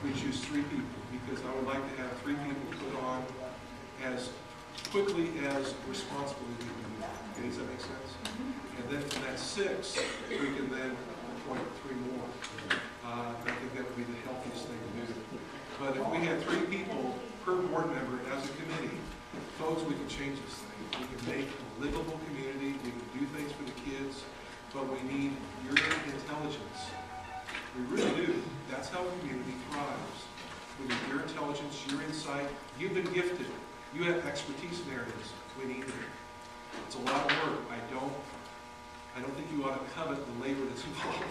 we choose 3 people, because I would like to have 3 people put on as quickly as responsibly we can do. Okay, does that make sense? And then from that 6, we can then appoint 3 more. I think that would be the healthiest thing to do. But if we had 3 people per board member as a committee, folks, we can change this thing. We can make a livable community. We can do things for the kids. But we need your intelligence. We really do. That's how a community thrives. We need your intelligence, your insight. You've been gifted. You have expertise in areas. We need it. It's a lot of work. I don't think you ought to covet the labor that's involved.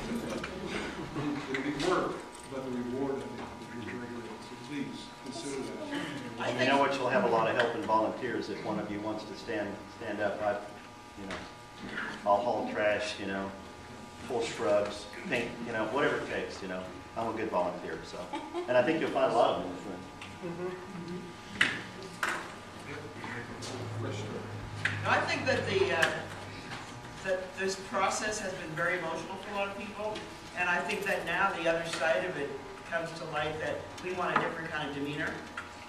It'll be work, but the reward, I think, will be very great. So please consider that. And you know what? You'll have a lot of help and volunteers if one of you wants to stand up. I'll haul trash, pull shrubs, paint, whatever it takes. I'm a good volunteer, so. And I think you'll find a lot of them in this room. I think that that this process has been very emotional for a lot of people, and I think that now the other side of it comes to light that we want a different kind of demeanor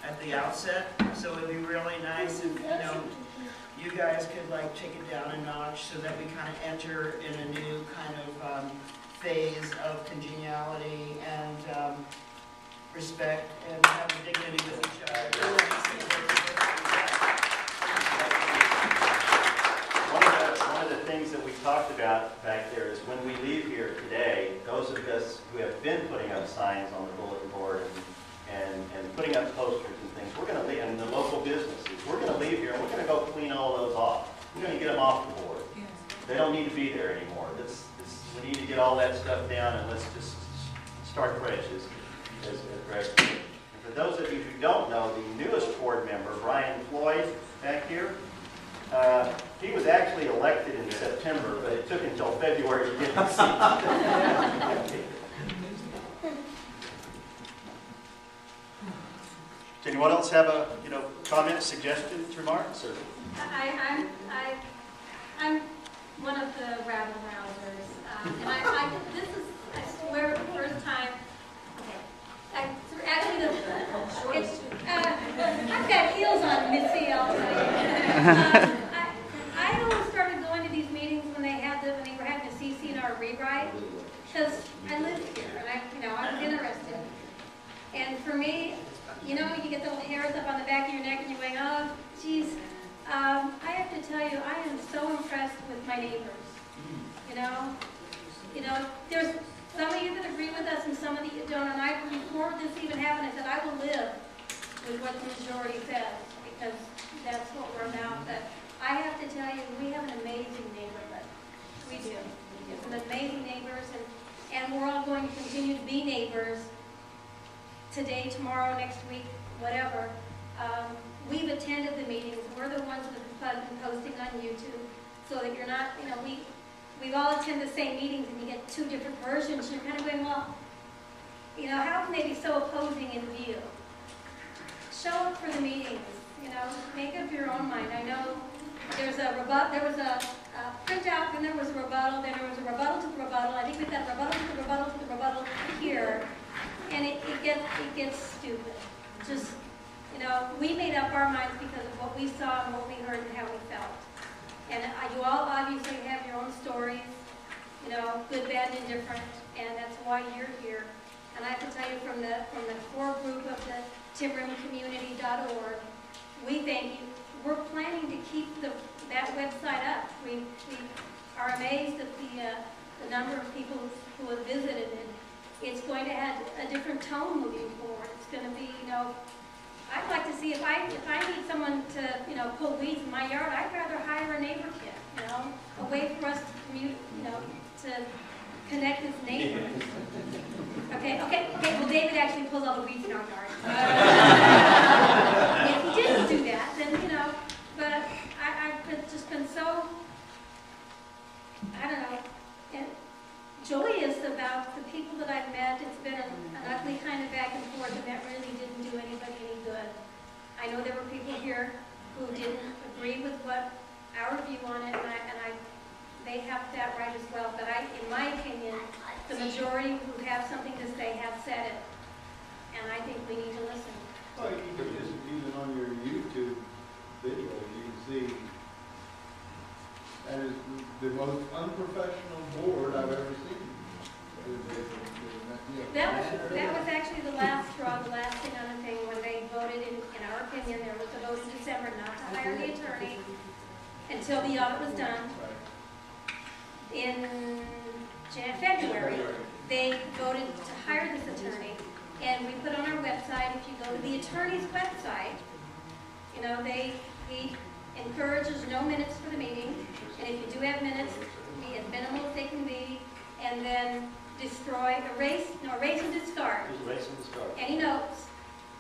at the outset. So it'd be really nice if you guys could take it down a notch so that we kind of enter in a new kind of phase of congeniality and respect and having dignity with each other. One of the things that we talked about back there is when we leave here today, those of us who have been putting up signs on the bulletin board and putting up posters and things, we're going to leave, and the local businesses, we're going to leave here and we're going to go clean all those off. We're going to get them off the board. They don't need to be there anymore. We need to get all that stuff down and let's just start fresh, as Greg said. And for those of you who don't know, the newest board member, Brian Floyd, back here, he was actually elected in September, but it took until February to get the seat. Does anyone else have a comment, suggestions, remarks? Or? I'm one of the rabble rousers, and this is, I swear, the first time. Okay, actually, I've got heels on, Missy. I'll tell you. I always started going to these meetings when they were having a CC&R rewrite, because I lived here and I was interested. And for me, you get the little hairs up on the back of your neck and you're going, oh, geez. I have to tell you, I am so impressed with my neighbors. There's some of you that agree with us and some of you don't. And before this even happened, I said, I will live with what the majority says, because that's what we're about. But I have to tell you, we have an amazing neighborhood. We do. We have some amazing neighbors, and we're all going to continue to be neighbors today, tomorrow, next week, whatever. We've attended the meetings. We're the ones that have been posting on YouTube, so that you're not, we all attend the same meetings and you get 2 different versions. You're kind of going, well, how can they be so opposing in view? Show up for the meetings, make up your own mind. I know there was a printout, then there was a rebuttal, then there was a rebuttal to the rebuttal. I think we've got rebuttal to the rebuttal to the rebuttal here, and it gets stupid. Just, we made up our minds because of what we saw and what we heard and how we felt. And you all obviously have your own stories, good, bad, and indifferent, and that's why you're here. And I have to tell you, from the core group of the TimRimcommunity.org, we thank you. We're planning to keep that website up. We are amazed at the number of people who have visited it. It's going to have a different tone moving forward. It's going to be, I'd like to see if I need someone to, pull weeds in my yard, I'd rather hire a neighbor kid, a way for us to commute, to connect as neighbors. Okay, well, David actually pulls all the weeds in our yard. If he didn't do that, then, but I've just been so, I don't know, joyous about the people that I've met. It's been an ugly kind of back and forth, and that really didn't do anybody any good. I know there were people here who didn't agree with our view on it, and they have that right as well. But in my opinion, the majority who have something to say have said it. And that was actually the last straw, the last thing on the thing, when they voted, in our opinion, there was a vote in December not to hire the attorney until the audit was done. In February, they voted to hire this attorney, and we put on our website, if you go to the attorney's website, you know, he encourages no minutes for the meeting, and if you do have minutes, be as minimal as they can be, and then erase and discard Erase and discard. any notes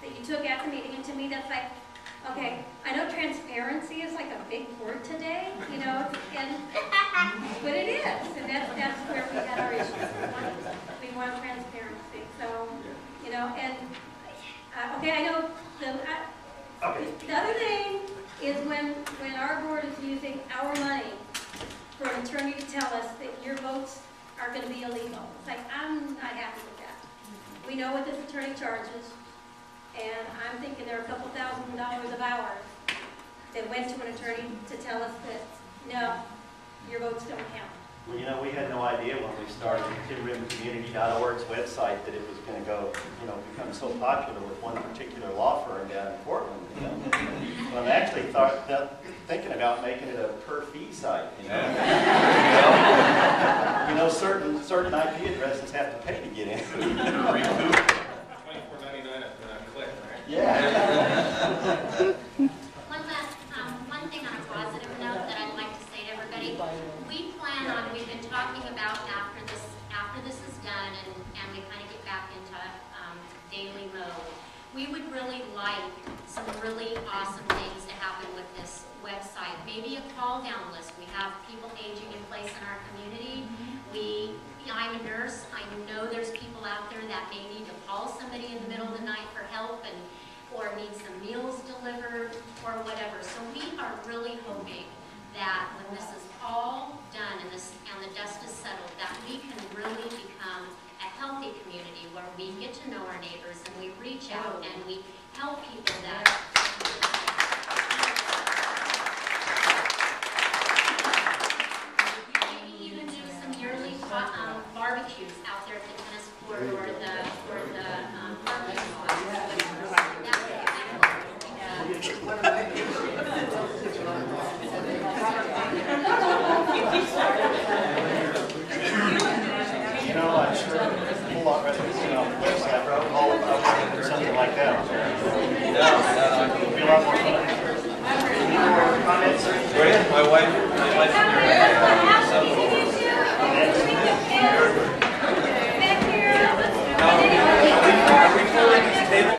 that you took at the meeting. And to me, that's like, okay, I know transparency is like a big word today, you know, but it is, and that's where we had our issues. We want transparency, so, you know, and, okay, I know, the other thing is when our board is using our money for an attorney to tell us that your votes are going to be illegal. It's like, I'm not happy with that. We know what this attorney charges, and I'm thinking there are a couple $1,000s of hours that went to an attorney to tell us that, no, your votes don't count. Well, you know, we had no idea when we started TimRimcommunity.org's website that it was going to go, you know, become so popular with one particular law firm down in Portland. You know? Well, I'm actually thinking about making it a per fee site. You know, you know, certain IP addresses have to pay to get in. $24.99 a click, right? Yeah. One thing on a positive note that I'd like to say to everybody, we've been talking about after this is done and we kind of get back into daily mode, we would really like some really awesome things to happen with this website. Maybe a call down list. We have people aging in place in our community. I'm a nurse. I know there's people out there that may need to call somebody in the middle of the night for help or need some meals delivered or whatever. So we are really hoping that when this is all done and the dust is settled, that we can really become a healthy community where we get to know our neighbors and we reach out and we help people that maybe even do some yearly barbecues out there at the tennis court or the parking lot. You know, I'm sure a whole lot rather than sitting on the website, or something like that. It would be a lot more fun. Any more comments? Go ahead, my wife.